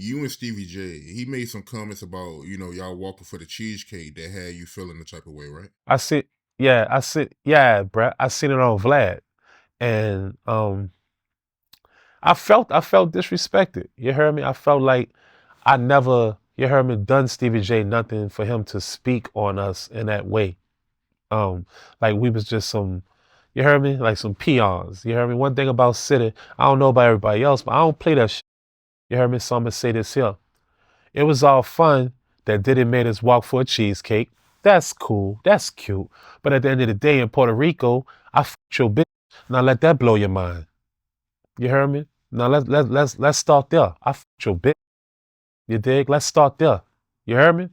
you and Stevie J, he made some comments about, y'all walking for the cheesecake that had you feeling the type of way, right? I see, yeah, yeah, bruh. I seen it on Vlad, and I felt disrespected. You heard me? I felt like I never, you heard me, done Stevie J nothing for him to speak on us in that way. Um, like we was just some, you heard me, like some peons. You heard me. One thing about City, I don't know about everybody else, but I don't play that shit. You heard me? So I'm gonna say this here. It was all fun that Diddy made us walk for a cheesecake. That's cool. That's cute. But at the end of the day, in Puerto Rico, I fucked your bitch. Now let that blow your mind. You heard me? Now let's start there. I fucked your bitch. You dig? Let's start there. You heard me?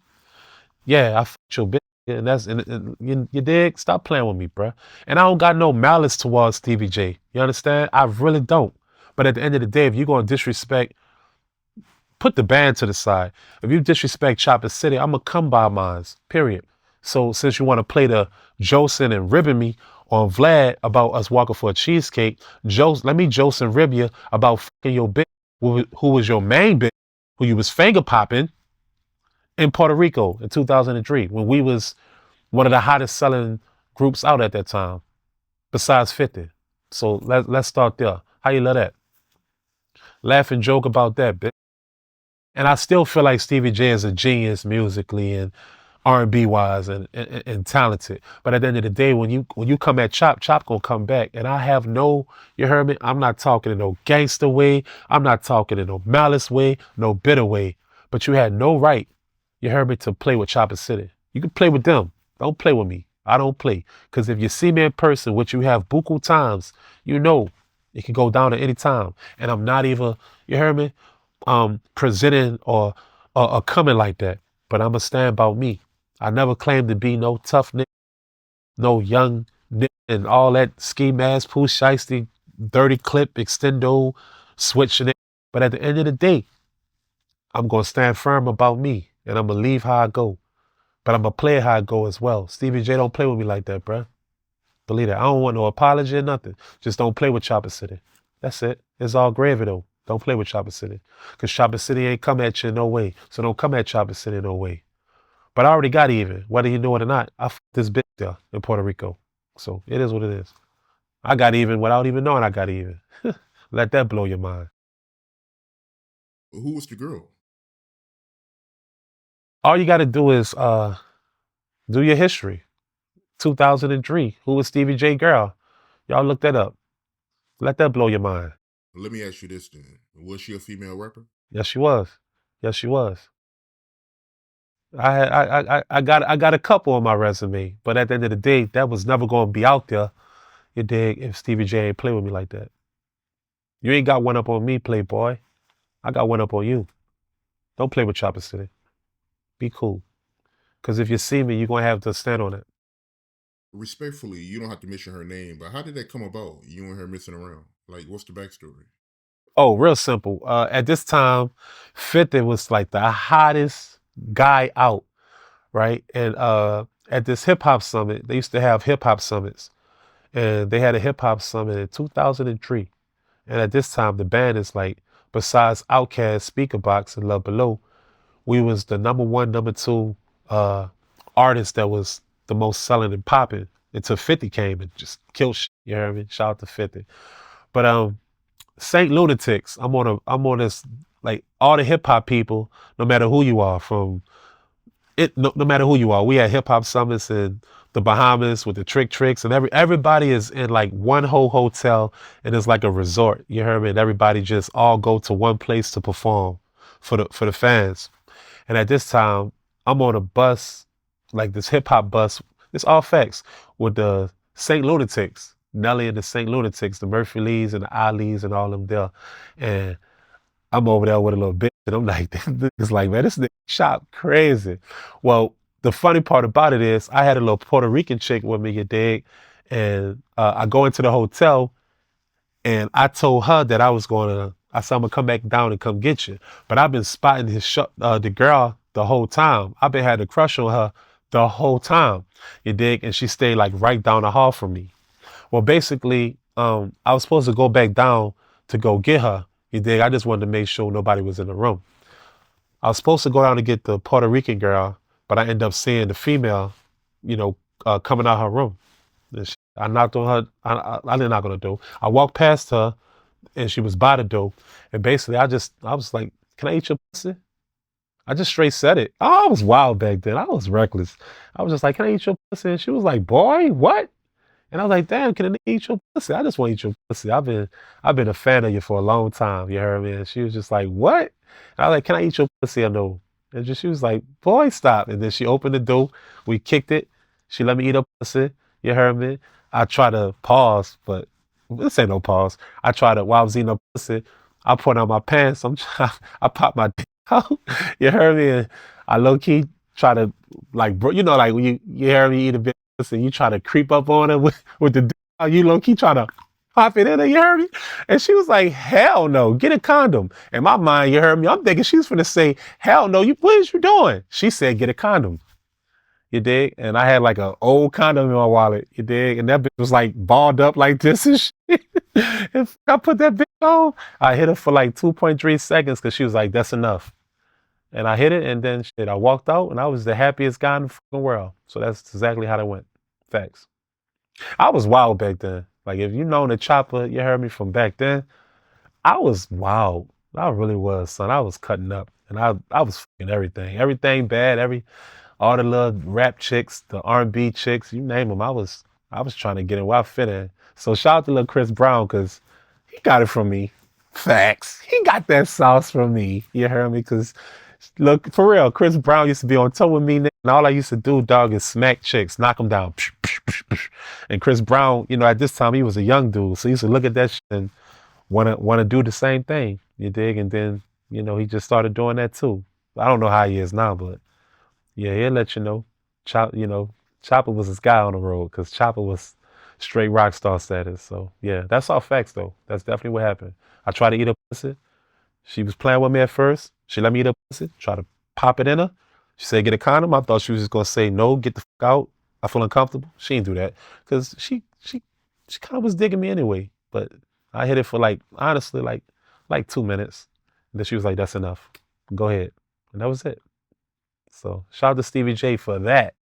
Yeah, I fucked your bitch. And you dig? Stop playing with me, bruh. And I don't got no malice towards Stevie J. You understand? I really don't. But at the end of the day, if you're gonna disrespect, put the band to the side. If you disrespect Chopper City, I'm gonna come by mines. Period. So since you want to play the Josin and ribbon me on Vlad about us walking for a cheesecake, let me Josin rib you about fucking your bitch, who was your main bitch, who you was finger popping in Puerto Rico in 2003 when we was one of the hottest selling groups out at that time, besides 50. So let's start there. How you love that? Laugh and joke about that, bitch. And I still feel like Stevie J is a genius musically and R&B wise and talented. But at the end of the day, when you come at Chop gonna come back. And I have no, you heard me? I'm not talking in no gangster way. I'm not talking in no malice way, no bitter way. But you had no right, you heard me, to play with Chopper City. You can play with them. Don't play with me. I don't play. Because if you see me in person, which you have buku times, you know it can go down at any time. And I'm not even, you heard me, presenting or coming like that. But I'ma stand about me. I never claimed to be no tough nigga, no young nigga, and all that ski mask, poo shiesty, dirty clip, extendo, switching it. But at the end of the day, I'm gonna stand firm about me, and I'm gonna leave how I go. But I'm gonna play it how I go as well. Stevie J don't play with me like that, bruh. Believe that. I don't want no apology or nothing. Just don't play with Chopper City. That's it. It's all gravy though. Don't play with Chopper City. Because Chopper City ain't come at you in no way. So don't come at Chopper City in no way. But I already got even, whether you know it or not. I fucked this bitch there in Puerto Rico. So it is what it is. I got even without even knowing I got even. Let that blow your mind. Who was the girl? All you gotta do is do your history. 2003. Who was Stevie J girl? Y'all look that up. Let that blow your mind. Let me ask you this then. Was she a female rapper? Yes, she was. Yes, she was. I got a couple on my resume, but at the end of the day, that was never gonna be out there. You dig? If Stevie J ain't play with me like that. You ain't got one up on me, playboy. I got one up on you. Don't play with Chopper City. Be cool. Because if you see me, you're going to have to stand on it. Respectfully, you don't have to mention her name, but how did that come about? You and her messing around? Like, what's the backstory? Oh, real simple. At this time, 50 was like the hottest guy out, right? And at this hip hop summit, they used to have hip hop summits. And they had a hip hop summit in 2003. And at this time, the band is like, besides Outkast, Speaker Box, and Love Below, we was the number one, number two artist that was the most selling and popping until 50 came and just killed shit. You hear me? Shout out to 50. But Saint Lunatics, I'm on this, like, all the hip hop people, no matter who you are, from it, no matter who you are. We had hip hop summits in the Bahamas with the Tricks, and everybody is in like one whole hotel, and it's like a resort. You heard me? And everybody just all go to one place to perform for the fans. And at this time, I'm on a bus, like this hip hop bus. It's all facts with the Saint Lunatics, Nelly and the Saint Lunatics, the Murphy Lees and the Ali's and all them there. And I'm over there with a little bitch, and I'm like, it's like, man, this nigga shop crazy. Well, the funny part about it is, I had a little Puerto Rican chick with me, you dig, and I go into the hotel, and I told her that I said, I'm gonna come back down and come get you. But I've been spotting the girl the whole time. I've been had a crush on her the whole time, you dig, and she stayed like right down the hall from me. Well, basically, I was supposed to go back down to go get her. You dig? I just wanted to make sure nobody was in the room. I was supposed to go down to get the Puerto Rican girl, but I ended up seeing the female, coming out her room. I knocked on her. I didn't knock on the door. I walked past her, and she was by the door. And basically, I was like, "Can I eat your pussy?" I just straight said it. Oh, I was wild back then. I was reckless. I was just like, "Can I eat your pussy?" And she was like, "Boy, what?" And I was like, "Damn, can I eat your pussy? I just want to eat your pussy. I've been a fan of you for a long time." You heard me? And she was just like, "What?" And I was like, "Can I eat your pussy or no?" And she was like, "Boy, stop." And then she opened the door. We kicked it. She let me eat her pussy. You heard me? I tried to pause, but this ain't no pause. I tried to, while I was eating her pussy, I put on my pants. I popped my dick out. You heard me? And I low key try to, like, bro, like when you hear me eat a bit of pussy, you try to creep up on her with the dick out. You low key try to pop it in her. You heard me? And she was like, "Hell no, get a condom." In my mind, you heard me? I'm thinking she's gonna say, "Hell no, what is you doing?" She said, "Get a condom." You dig? And I had like an old condom in my wallet. You dig? And that bitch was like balled up like this and shit. If I put that bitch on, I hit her for like 2.3 seconds because she was like, "That's enough." And I hit it, and then shit, I walked out, and I was the happiest guy in the fucking world. So that's exactly how that went. Facts. I was wild back then. Like, if you know the chopper, you heard me from back then, I was wild. I really was, son. I was cutting up. And I was fucking everything. Everything bad, all the little rap chicks, the R&B chicks, you name them. I was trying to get in where I fit in. So shout out to little Chris Brown, because he got it from me. Facts. He got that sauce from me. You heard me? Because look, for real, Chris Brown used to be on tour with me, and all I used to do, dog, is smack chicks, knock them down. And Chris Brown, at this time, he was a young dude, so he used to look at that shit and wanna do the same thing. You dig? And then, he just started doing that too. I don't know how he is now, but yeah, he'll let you know. Chopper was his guy on the road because Chopper was straight rock star status. So yeah, that's all facts though. That's definitely what happened. I tried to eat her pussy. She was playing with me at first. She let me eat her pussy. Try to pop it in her. She said, "Get a condom." I thought she was just gonna say, "No, get the fuck out. I feel uncomfortable." She didn't do that because she kind of was digging me anyway. But I hit it for like, honestly, like 2 minutes. And then she was like, "That's enough. Go ahead." And that was it. So shout out to Stevie J for that.